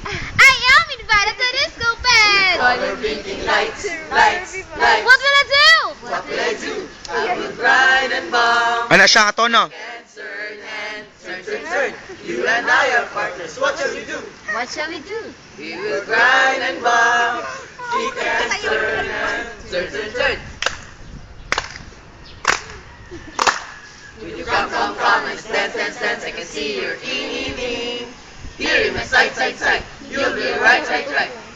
I am invited to disco band. Color blinking lights, lights, lights. What will I do? What will I do? I will grind and bomb. Ano siya katono? And turn. You and I are partners. What shall we do? What shall we do? We will grind and bomb. Kick and turn. Will you come and dance? I can see your evening. Here in my side. You'll be right.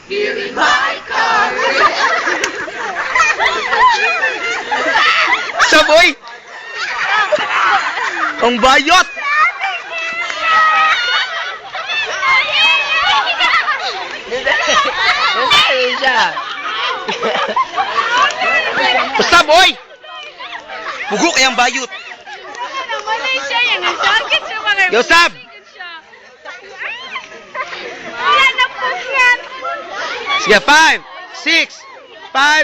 Here in my car. Saboy! Ang bayot! Saboy! Pugo kayang bayot! Malaysia yan. Ang jacket siya mga... Yosab! Wala na po yan. Sige, 5,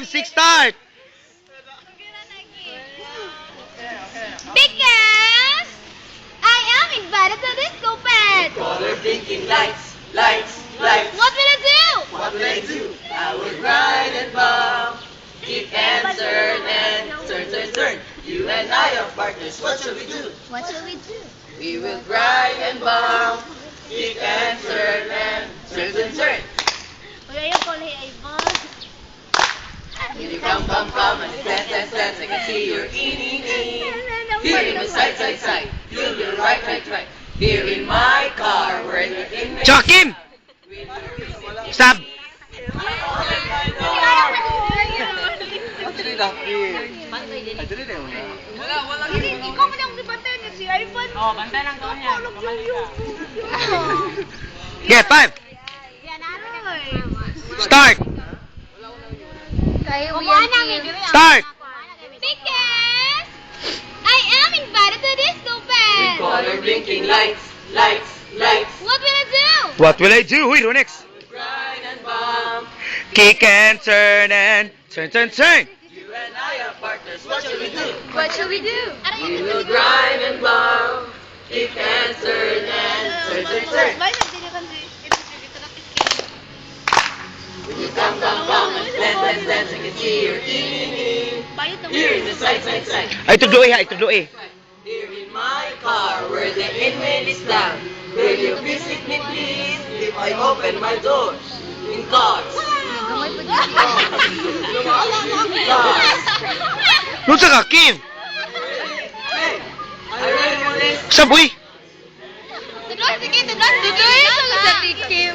6, start! Because I am invited to disco band. Color blinking lights. What will I do? What will I do? I will grind and bomb. Kick and turn. You and I are partners. What shall we do? What shall we do? We will grind and bomb. Kick and turn. Wala yung pala ay bag. Will you come and dance? I can see your evening. Here in my side. You'll be right. Here in my car. We're in my Tsaka Kim! Sab! Ikaw mo lang bantay niya si Ivan. Oh, bantay lang ko niya. Sige, 5, Yan aroy. start! Kayo yan. Start! Because I am invited to disco band. Color blinking lights. What will I do? What will I do? Huy, next! Grind and bomb. Kick and turn. You and I are partners. What shall we do? What shall we do? We will grind and bomb. Kick and turn. Will you come and dance? I can see your evening. Here in the side. Ay, tudloy ha, tudloy. Here in my car, where the inmate is down. Will you visit me, please? If I open my doors in cars. Nung sa Kim! Hey, I really want this. Saboy! Tudloy, sige, tudloy. Tudloy, sa Kim.